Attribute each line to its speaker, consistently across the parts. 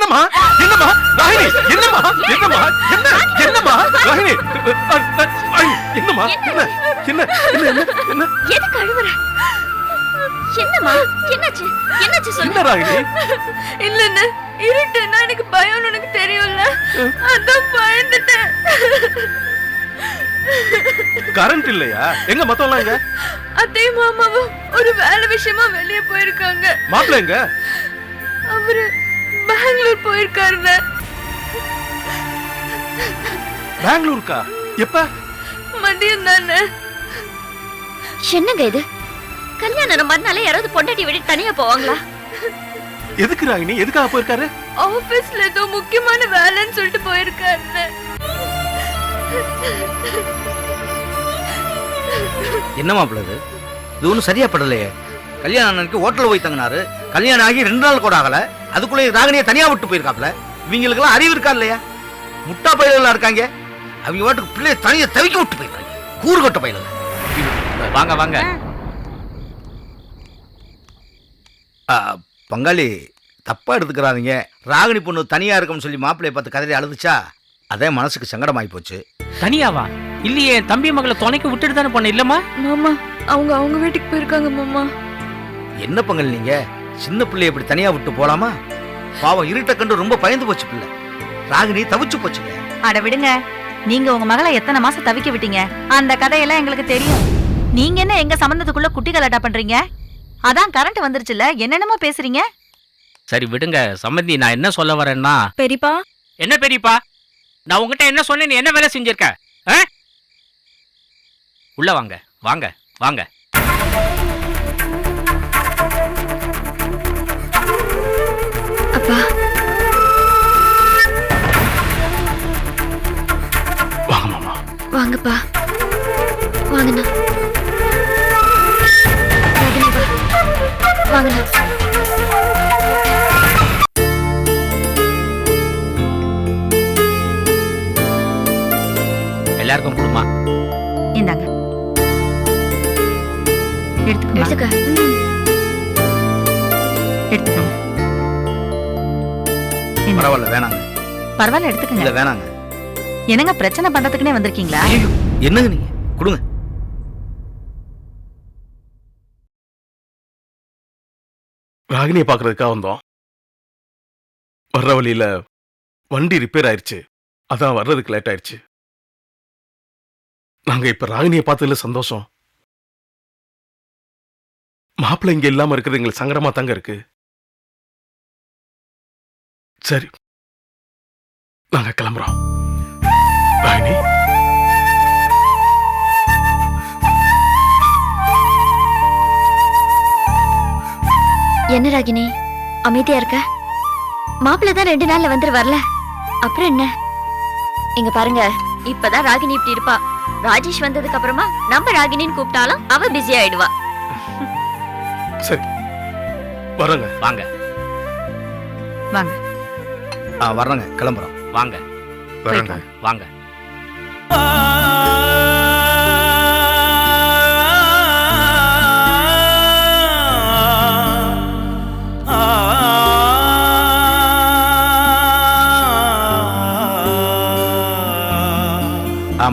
Speaker 1: என்னம்மா என்னம்மா ராகினி என்னம்மா என்னம்மா என்னம்மா ராகினி என்னம்மா என்ன என்ன என்ன என்ன
Speaker 2: எதுக்கு அழுவுற? என்னம்மா என்னாச்சு என்னாச்சு சொல்லு.
Speaker 1: என்ன ராகினி?
Speaker 2: இல்லன்னு இருட்டுன்னா எனக்கு பயம் உனக்கு தெரியும்ல, அதான் பயந்துட்டேன்.
Speaker 1: கரண்ட் இல்லையா? எங்க மத்தவங்க எங்க?
Speaker 2: அத்தையும் மாமாவும் ஒரு வேலை விஷயமா வெளியே போயிருக்காங்க.
Speaker 1: மாப்பிள்ளை எங்க?
Speaker 2: அவரு பெங்களூர் போயிருக்காருங்க.
Speaker 1: பெங்களூருக்கா? எப்ப?
Speaker 2: மதியம் தானே. என்னங்க இது? கல்யாணம் மறுநாளே யாராவது பொண்டாட்டி விட்டு தனியா போவாங்களா?
Speaker 1: எதுக்கு ராகினி? எதுக்காக போயிருக்காரு?
Speaker 2: ஆபீஸ்ல ஏதோ முக்கியமான வேலைன்னு சொல்லிட்டு போயிருக்காரு.
Speaker 3: என்ன மாப்பிள்ள இது? இது ஒன்றும் சரியா படலையே. கல்யாணம் அன்னைக்கு ஹோட்டலில் போய் தங்கினாரு. கல்யாணம் ஆகி 2 நாள் கூட ஆகல, அதுக்குள்ளே ராகினியை தனியா விட்டு போயிருக்காப்ல. இவங்களுக்கெல்லாம் அறிவு இருக்கா இல்லையா? முட்டா பயிலெல்லாம் இருக்காங்க. அவங்க வாட்டுக்கு பிள்ளைய தனியை தவிக்க விட்டு போயிருக்காங்க. கூறுகட்ட பயில.
Speaker 4: வாங்க வாங்க.
Speaker 3: பங்காளி தப்பா எடுத்துக்கிறாதீங்க. ராகினி பொண்ணு தனியா இருக்கும்னு சொல்லி மாப்பிள்ளைய பார்த்து கதறி அழுதுச்சா, அதே மனசுக்கு சங்கடமாயி போச்சு.
Speaker 4: தனியாவா? இல்லையே, தம்பி மகளை துணைக்கு விட்டுட்டு தானே போன. இல்லம்மா
Speaker 2: மாமா அவங்க வீட்டுக்கு போயிருக்காங்க. மாமா
Speaker 3: என்ன பங்காளி நீங்க சின்ன பிள்ளைய இப்படி தனியா விட்டு போலாமா? பாவம் இருட்ட கண்டு ரொம்ப பயந்து போச்சு பிள்ளை. ராகினி தவிச்சு போச்சுங்க.
Speaker 5: அட விடுங்க, நீங்க உங்க மகளை எத்தனை மாசம் தவிக்க விட்டீங்க? அந்த கதையெல்லாம் எங்களுக்கு தெரியும். நீங்க என்ன எங்க சம்பந்தத்துக்குள்ள குட்டி கலாட்டா பண்றீங்க? அதான் கரண்ட் வந்துருச்சுல, என்னென்னமோ பேசுறீங்க.
Speaker 4: சரி விடுங்க. சம்பந்தி, நான் என்ன சொல்ல வரேன்னா,
Speaker 2: பெரியப்பா.
Speaker 4: என்ன பெரியப்பா? நான் உங்ககிட்ட என்ன சொன்னேன்? நீ என்ன வேலை செஞ்சிருக்க? உள்ள வாங்க வாங்க வாங்க.
Speaker 2: அப்பா
Speaker 1: வாங்க மாமா.
Speaker 2: வாங்கப்பா வாங்கண்ணா. வாங்கண்ணா.
Speaker 4: எல்லாருக்கும் கொடுமா.
Speaker 5: இந்தாங்க எடுத்துக்கோங்க. எடுத்துக்கோங்க.
Speaker 3: பரவாயில்ல வேணாங்க.
Speaker 5: பரவாயில்ல எடுத்துக்கங்க.
Speaker 3: இல்ல வேணாங்க.
Speaker 5: என்னங்க பிரச்சனை பண்றதுக்குனே வந்திருக்கீங்களா?
Speaker 3: என்னங்க நீங்க கொடுங்க.
Speaker 1: ராகினியை பாக்குறதுக்காக வந்தோம். வர்ற வழியில வண்டி ரிப்பேர் ஆயிடுச்சு, அதான் வர்றதுக்கு லேட் ஆயிடுச்சு. நாங்க இப்ப ராகினியை பார்த்ததுல சந்தோஷம். மாப்பிள்ளை இங்க இல்லாம இருக்கிறது எங்களுக்கு சங்கடமா தாங்க இருக்கு. சரி நாங்க கிளம்புறோம். ராகினி
Speaker 2: என்ன ராகினி அமைதியா இருக்க? மாப்பிள்ளை தான் 2 நாள்ல வந்து வரல, அப்புறம் என்ன? இங்க பாருங்க, இப்பதான் ராகினி இப்படி இருப்பா. ராஜேஷ் வந்ததுக்கு அப்புறமா நம்ம ராகினின்னு கூப்பிட்டாலும் அவ பிஸி ஆயிடுவா.
Speaker 1: சரி வரங்க.
Speaker 4: வாங்க
Speaker 5: வாங்க.
Speaker 3: வர்றோங்க, கிளம்புறோம்.
Speaker 4: வாங்க
Speaker 1: வரங்க.
Speaker 4: வாங்க.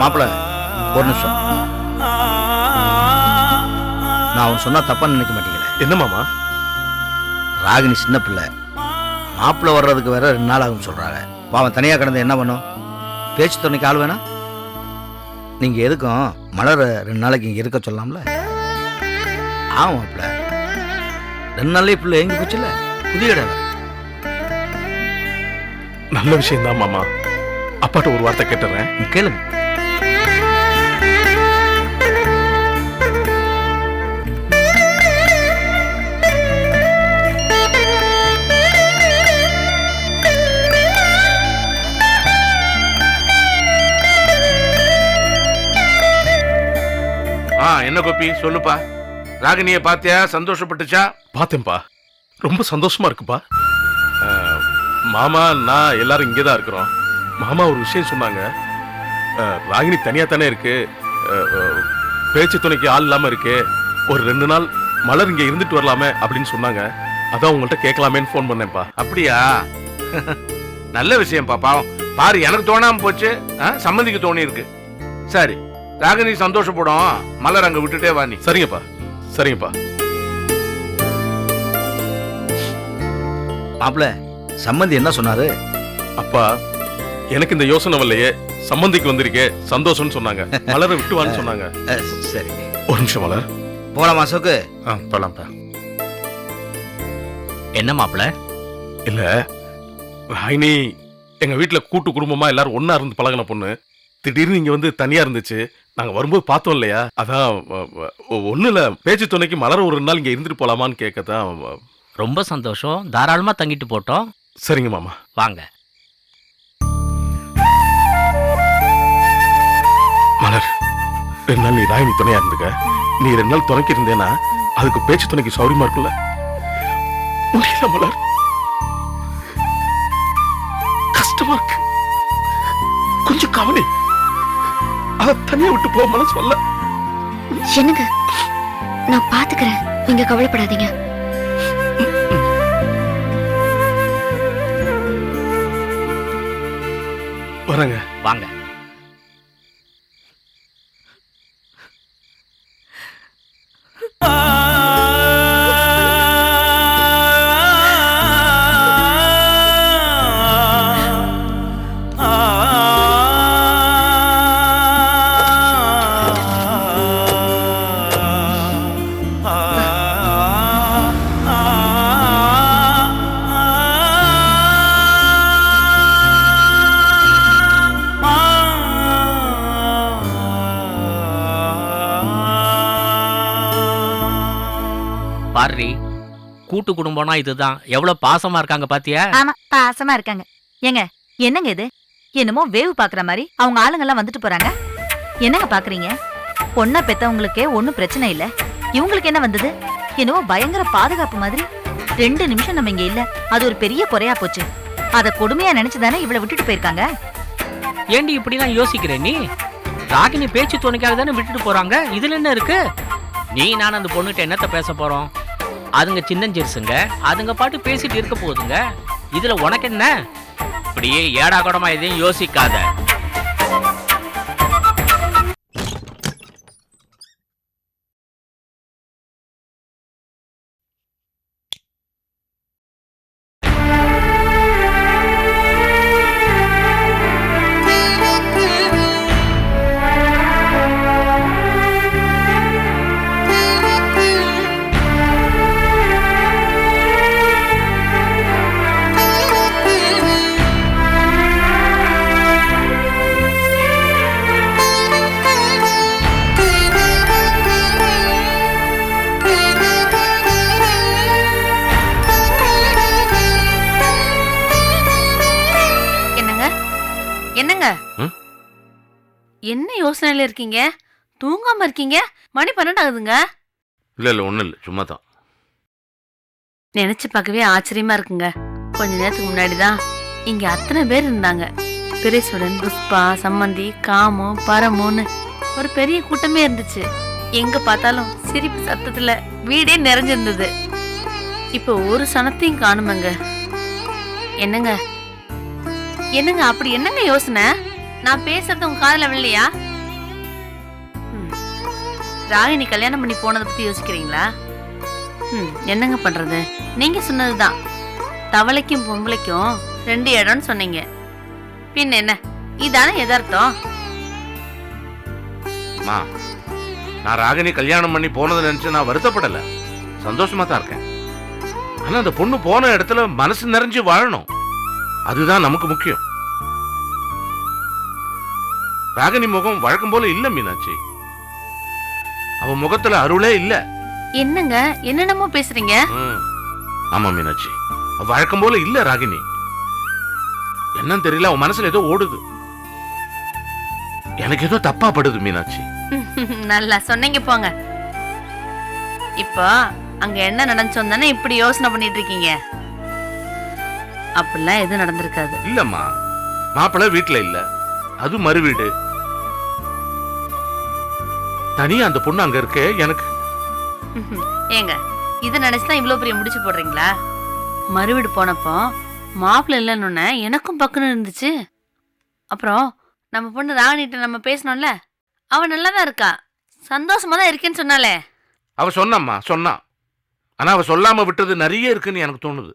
Speaker 3: மாப்பிள்ள ஒரு நிமிஷம். நான் அவன் சொன்னா தப்பா நினைக்க மாட்டேங்கிறேன்.
Speaker 1: என்ன மாமா?
Speaker 3: ராகினி சின்ன பிள்ளை, மாப்பிள்ள வர்றதுக்கு வேற 2 நாள் ஆகும் சொல்றாங்க. பாவம் தனியா கிடந்து என்ன பண்ணும்? பேச்சு துணைக்கு ஆள் வேணா? நீங்க எதுக்கும் மலர 2 நாளைக்கு இங்க இருக்க சொல்லலாம்ல? ஆமா மாப்பிள்ள, 2 நாள்லயே பிள்ளை எங்க போச்சுல்ல, புதிய இடம் வேற.
Speaker 1: நல்ல விஷயம் தான் மாமா. அப்பாட்ட ஒரு வார்த்தை கேட்டுறேன்.
Speaker 3: கேளுங்க.
Speaker 6: என்ன கோபி சொல்லுப்பா. ராகினியை பாத்தியா? சந்தோஷப்பட்டுச்சா?
Speaker 1: பார்த்தேன்பா, ரொம்ப சந்தோஷமா இருக்குப்பா. மாமா நான் எல்லாரும் இங்கேதான் இருக்கிறோம். மாமா ஒரு விஷயம் சொன்னாங்க. ராகினி தனியா தானே இருக்கு, பேச்சு துணைக்கு ஆள் இல்லாம இருக்கு, ஒரு 2 நாள் மலர் இங்க இருந்துட்டு வரலாமே அப்படின்னு சொன்னாங்க. அதான் உங்கள்கிட்ட கேட்கலாமேன்னு ஃபோன் பண்ணேன்ப்பா.
Speaker 6: அப்படியா? நல்ல விஷயம்ப்பா. பாவம் பாரு, எனக்கு தோணாம போச்சு, சம்மந்திக்கு தோணி இருக்கு. சரி ராகினி சந்தோஷப்படும். மலர் அங்க விட்டுட்டே வா நீ.
Speaker 1: சரிங்கப்பா சரிங்கப்பா.
Speaker 3: மாப்பிள்ள சம்மந்தி என்ன சொன்னாரு?
Speaker 1: அப்பா எனக்கு இந்த யோசனை வரலையே, சம்மந்திக்கு வந்திருக்கே சந்தோஷம்னு சொன்னாங்க. மலரை விட்டுவான்னு சொன்னாங்க.
Speaker 3: சரி
Speaker 1: ஒரு நிமிஷம் மலர்.
Speaker 3: போலாமா அசோக்கு?
Speaker 1: போலாம்ப்பா.
Speaker 4: என்ன மாப்பிள?
Speaker 1: இல்ல ராகினி எங்க வீட்டுல கூட்டு குடும்பமா எல்லாரும் ஒண்ணா இருந்து பழகின பொண்ணு. திடீர்னு இங்க வந்து தனியா இருந்துச்சு. நாங்க வரும்போது பார்த்தோம் இல்லையா, அதான் ஒண்ணு இல்ல, பேச்சு துணைக்கு மலர் ஒரு 2 நாள் இங்க இருந்துட்டு போலாமான்னு கேட்கத்தான்.
Speaker 4: ரொம்ப சந்தோஷம், தாராளமா தங்கிட்டு போட்டோம்.
Speaker 1: சரிங்க மாமா.
Speaker 4: வாங்க.
Speaker 1: மலர் 2 நாள் நீ ராகினி துணையா இருந்துக்க. நீ 2 நாள் துணைக்கு இருந்தேன்னா அதுக்கு பேச்சு துணைக்கு சௌரியமா இருக்குல்ல? முடியல மலர், கஷ்டமா இருக்கு. கொஞ்சம் கவனி, அத தனியா விட்டு போக மனசு வரல.
Speaker 2: என்னங்க, நான் பாத்துக்கிறேன், நீங்க கவலைப்படாதீங்க.
Speaker 1: வரங்க.
Speaker 4: வாங்க. பாரு, கூட்டு குடும்பம்னா இதுதான். எவ்வளவு பாசமா இருக்காங்க பாத்தியா?
Speaker 5: ஆமா, பாசமா இருக்காங்க. ஏங்க என்னங்க இது? என்னமோ வேவு பாக்குற மாதிரி அவங்க ஆளுங்க எல்லாம் வந்துட்டு போறாங்க. என்னங்க பாக்குறீங்க? பொண்ணை பெத்தவங்களுக்கே ஒன்னும் பிரச்சனை இல்ல, இவங்களுக்கு என்ன வந்தது? என்னவோ பயங்கர பாதுகாப்பு மாதிரி. 2 நிமிஷம் நம்ம இங்க இல்ல, அது ஒரு பெரிய குறையா போச்சு. அத கொடுமையா நினைச்சுதானே இவளை விட்டுட்டு போயிருக்காங்க.
Speaker 4: ஏண்டி இப்படிதான் யோசிக்கிற நீ? ராகினி பேச்சு துணைக்காக தானே விட்டுட்டு போறாங்க, இதுல என்ன இருக்கு? நீ நான் அந்த பொண்ணுகிட்ட என்னத்த பேச போறோம்? அதுங்க சின்னஞ்சிறுசுங்க, அதுங்க பாட்டு பேசிட்டு இருக்க போகுதுங்க. இதுல உனக்கு என்ன? இப்படியே ஏடா கூடமா எதையும் யோசிக்காத.
Speaker 5: என்னங்க என்ன யோசனையில இருக்கீங்க? தூங்காம இருக்கீங்க? மணி 12 ஆகுதுங்க.
Speaker 6: இல்ல ஒண்ணும் இல்ல, சும்மா தான்.
Speaker 5: நினைச்சு பார்க்கவே ஆச்சரியமா இருக்குங்க. கொஞ்ச நேரத்துக்கு முன்னாடிதான் இங்க அத்தனை பேர் இருந்தாங்க. பிரேசுடன், புஷ்பா, சம்மந்தி, காமு, பரமுன்னு ஒரு பெரிய கூட்டமே இருந்துச்சு. எங்க பார்த்தாலும் சிரிப்பு சத்தத்துல வீடே நிறைஞ்சிருந்தது. இப்ப ஒரு சனத்தையும் காணுமங்க. என்னங்க என்னங்க அப்படி என்னங்க யோசனை? நான் பேசுறது உங்க காதுல விழலையா? ராகினி கல்யாணம் பண்ணி போனதை பத்தி யோசிக்கிறீங்களா? என்னங்க பண்றது, நீங்க சொன்னதுதான். தவளைக்கும் பொம்பளைக்கும் 2 இடம்னு சொன்னீங்க. பின் என்ன, இதானே எதார்த்தம்.
Speaker 6: நான் ராகினி கல்யாணம் பண்ணி போனதை நினைச்சு நான் வருத்தப்படல, சந்தோஷமா தான் இருக்கேன். ஆனா அந்த பொண்ணு போன இடத்துல மனசு நிறைஞ்சு வாழணும், அதுதான் நமக்கு முக்கியம். ராகினி முகம் வழக்கம் போல இல்ல மீனாட்சி, அவ முகத்துல அருளே இல்ல.
Speaker 5: என்னங்க என்னென்னமோ பேசுறீங்க?
Speaker 6: ஆமா மீனாட்சி, அவ வழக்கம் போல இல்ல ராகினி. என்னன்னு தெரியல, அவன் மனசுல ஏதோ ஓடுது. எனக்கு ஏதோ தப்பா படுது மீனாட்சி.
Speaker 5: நல்லா சொன்னீங்க போங்க. இப்போ அங்க என்ன நடந்துச்சோம் தானே இப்படி யோசனை பண்ணிட்டு இருக்கீங்க? அப்படிலாம் எதுவும் நடந்திருக்காது.
Speaker 6: இல்லம்மா, மாப்பிள்ளை வீட்டுல இல்ல, அது மறு வீடு. தனியா அந்த பொண்ணு அங்க இருக்கே, எனக்கு
Speaker 5: ஏங்க இதை நினைச்சுதான் இவ்வளவு பெரிய முடிச்சு போடுறீங்களா? மறுவீடு போனப்போ மாப்பிள்ளை இல்லைன்னு எனக்கும் பக்குன்னு இருந்துச்சு. அப்புறம் நம்ம பொண்ணு ராணிகிட்ட நம்ம பேசணும்ல, அவ நல்லா தான் இருக்கா, சந்தோஷமா தான் இருக்கேன்னு சொன்னாலே.
Speaker 6: அவ சொன்னாம்மா, சொன்னா. ஆனா அவ சொல்லாம விட்டது நிறைய இருக்குன்னு எனக்கு தோணுது.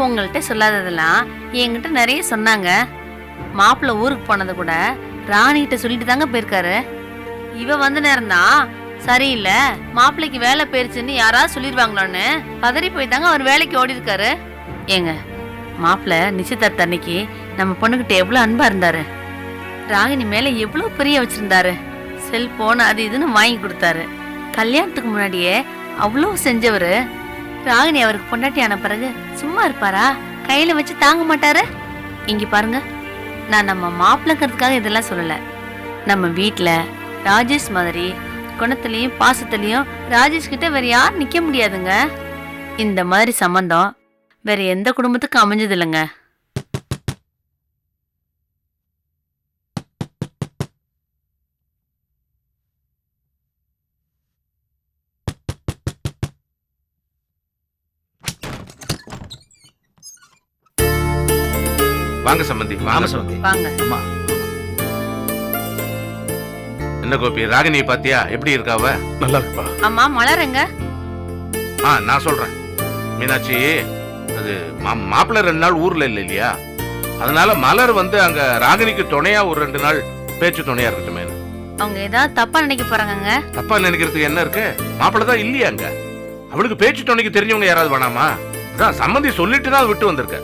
Speaker 5: உங்கள்கிட்ட சொல்லாததெல்லாம் என்கிட்ட நிறைய சொன்னாங்க. மாப்பிள்ளை ஊருக்கு போனது கூட ராணிகிட்ட சொல்லிட்டு தாங்க போயிருக்காரு. இவ வந்த நேரம் தான் சரியில்லை, மாப்பிள்ளைக்கு வேலை போயிருச்சுன்னு யாராவது சொல்லிடுவாங்களோன்னு பதறி போய் தாங்க அவர் வேலைக்கு ஓடி இருக்காரு. ஏங்க, மாப்பிள்ளை நிச்சயதார்த்த அன்னைக்கு நம்ம பொண்ணுகிட்ட எவ்வளவு அன்பா இருந்தாரு, ராகினி மேல எவ்வளவு பிரிய வச்சிருந்தாரு, செல்போன் அது இதுன்னு வாங்கி கொடுத்தாரு. கல்யாணத்துக்கு முன்னாடியே அவ்வளோ செஞ்சவரு ராகினி அவருக்கு பொண்டாட்டி ஆன பிறகு சும்மா இருப்பாரா? கையில வச்சு தாங்க மாட்டாரு? இங்க பாருங்க, நான் நம்ம மாப்பிள்ளைங்கிறதுக்காக இதெல்லாம் சொல்லல. நம்ம வீட்டுல ராஜேஷ் மாதிரி குணத்திலையும் பாசத்திலையும் ராஜேஷ் கிட்ட வேற யார் நிக்க முடியாதுங்க. இந்த மாதிரி சம்பந்தம் வேற எந்த குடும்பத்துக்கும் அமைஞ்சது இல்லைங்க.
Speaker 6: வாங்க சம்பந்தி,
Speaker 3: ஆமா
Speaker 6: வாங்க.
Speaker 3: சம்பந்தி.
Speaker 5: வாங்க.
Speaker 3: அம்மா,
Speaker 6: என்ன கோபி, ராகினி பாத்தியா எப்படி இருக்காவ?
Speaker 1: நல்லா இருக்குப்பா.
Speaker 5: அம்மா மலருங்க.
Speaker 6: நான் சொல்றேன் மீனாட்சி, அது மாப்பிள்ளை 2 நாள் ஊர்ல இல்லையா, அதனால மலர் வந்து அங்க ராகினிக்கு துணையா ஒரு 2 நாள் பேச்சு துணையா இருக்கட்டுமே.
Speaker 5: அவங்க ஏதாவது தப்பா நினைக்க போறாங்க.
Speaker 6: தப்பா நினைக்கிறதுக்கு என்ன இருக்கு? மாப்பிள்ளை தான் இல்லையா அங்க, அவளுக்கு பேச்சு துணைக்கு தெரிஞ்சவங்க யாராவது வேணாமா? அதான் சம்பந்தி சொல்லிட்டு தான் விட்டு வந்திருக்க.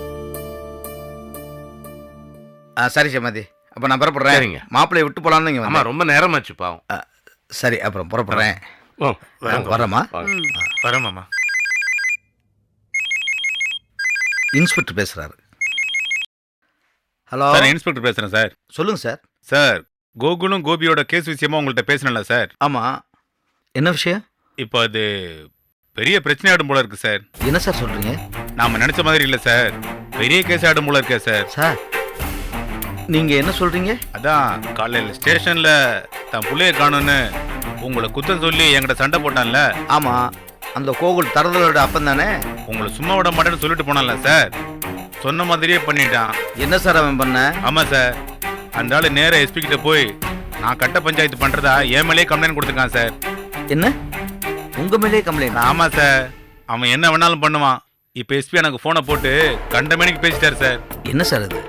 Speaker 3: சரி சம்பந்தி, அப்ப நான் புறப்படுறேன்.
Speaker 6: சரிங்க.
Speaker 3: மாப்பிள்ளைய விட்டு போலான்னு இங்க
Speaker 6: ஆமா,
Speaker 3: வந்தேன்.
Speaker 6: ரொம்ப நேரமாச்சு பாவம்.
Speaker 3: சரி, அப்புறம் புறப்படுறேன். வரமா?
Speaker 6: வரமாமா.
Speaker 3: இன்ஸ்பெக்டர் பேசுறாரு. ஹலோ
Speaker 7: சார், இன்ஸ்பெக்டர் பேசுறேன் சார்.
Speaker 3: சொல்லுங்க சார்.
Speaker 7: சார், கோகுலும் கோபியோட கேஸ் விஷயமா உங்கள்கிட்ட பேசினல சார்.
Speaker 3: ஆமா, என்ன விஷயம்?
Speaker 7: இப்போ அது பெரிய பிரச்சனை ஆடும் போல இருக்கு சார்.
Speaker 3: என்ன சார் சொல்றீங்க?
Speaker 7: நாம நினைச்ச மாதிரி இல்ல சார், பெரிய கேஸ் ஆடும் போல இருக்கே சார்.
Speaker 3: சார், நீங்க என்ன சொல்றீங்க?
Speaker 7: அதான் காலையில் ஸ்டேஷன்ல தன் புள்ளைய காணும்னு உங்களை குத்தம் சொல்லி என்கிட்ட சண்டை போட்டான்ல.
Speaker 3: ஆமா, அந்த கோகுல் தரதலோட அப்பன் தானே?
Speaker 7: உங்களை சும்மா விட மாட்டேன்னு சொல்லிட்டு போனான்ல சார், சொன்ன மாதிரியே பண்ணிட்டான்.
Speaker 3: என்ன சார் அவன் பண்ண?
Speaker 7: ஆமா சார், அந்த ஆளு நேரா எஸ்பி கிட்ட போய் நான் கட்ட பஞ்சாயத்து பண்றதா என் மேலேயே கம்ப்ளைண்ட் கொடுத்துருக்கான் சார்.
Speaker 3: என்ன, உங்க மேலேயே கம்ப்ளைண்ட்?
Speaker 7: ஆமா சார், அவன் என்ன வேணாலும் பண்ணுவான். இப்ப எஸ்பி எனக்கு போனை போட்டு கண்டமேனிக்கு பேசிட்டாரு சார்.
Speaker 3: என்ன சார் இது?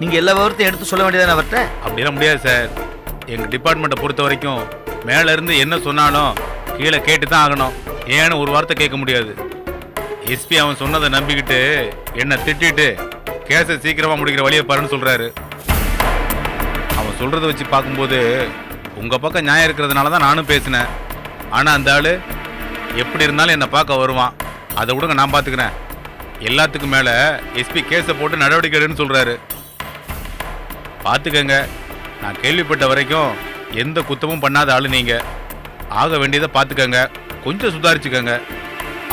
Speaker 3: நீங்க எல்லா விவரத்தையும் எடுத்து சொல்ல வேண்டியதானே அவர்கிட்ட?
Speaker 7: அப்படிலாம் முடியாது சார், எங்க டிபார்ட்மெண்ட்டை பொறுத்த வரைக்கும் மேல இருந்து என்ன சொன்னாலும் கீழே கேட்டு தான் ஆகணும். ஏன்னு ஒரு வார்த்தை கேட்க முடியாது. எஸ்பி அவன் சொன்னதை நம்பிக்கிட்டு என்னை திட்டிட்டு கேஸை சீக்கிரமா முடிக்கிற வழியை பாருன்னு சொல்றாரு. அவன் சொல்றதை வச்சு பார்க்கும்போது உங்க பக்கம் நியாயம் இருக்கிறதுனால தான் நானும் பேசினேன். ஆனா அந்த ஆளு எப்படி இருந்தாலும் என்னை பார்க்க வருவான், அதை விடுங்க நான் பார்த்துக்கிறேன். எல்லாத்துக்கும் மேல எஸ்பி கேஸை போட்டு நடவடிக்கை எடுன்னு சொல்றாரு. பார்த்துக்கங்க, நான் கேள்விப்பட்ட வரைக்கும் எந்த குத்தமும் பண்ணாத ஆளு நீங்க. ஆக வேண்டியதை பார்த்துக்கங்க, கொஞ்சம் சுதாரிச்சுக்கங்க.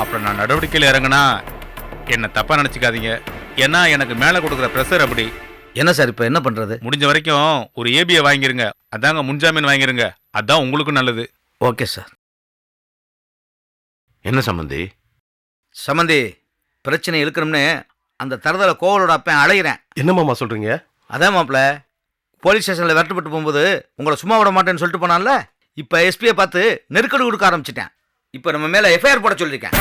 Speaker 7: அப்புறம் நான் நடவடிக்கையில் இறங்கினா என்னை தப்பா நினச்சிக்காதீங்க. ஏன்னா எனக்கு மேலே கொடுக்குற ப்ரெஷர் அப்படி.
Speaker 3: என்ன சார் இப்போ என்ன பண்றது?
Speaker 7: முடிஞ்ச வரைக்கும் ஒரு ஏபியை வாங்கிருங்க, அதாங்க முன்ஜாமீன் வாங்கிருங்க, அதான் உங்களுக்கும் நல்லது.
Speaker 3: Okay sir.
Speaker 6: என்ன சம்பந்தி?
Speaker 3: சம்பந்தி, பிரச்சனை இருக்கணும்னு அந்த தரதல கோவலோட அப்பன் அழைகிறேன்.
Speaker 1: என்ன மாமா சொல்றீங்க?
Speaker 3: அதான் மாப்பிள்ள, போலீஸ் ஸ்டேஷனில் விரட்டுப்பட்டு போகும்போது உங்களை சும்மா விட மாட்டேன்னு சொல்லிட்டு போனான்ல, இப்போ எஸ்பியை பார்த்து நெருக்கடி கொடுக்க ஆரம்பிச்சிட்டேன். இப்போ நம்ம மேலே எஃப்ஐஆர் போட சொல்லியிருக்கேன்.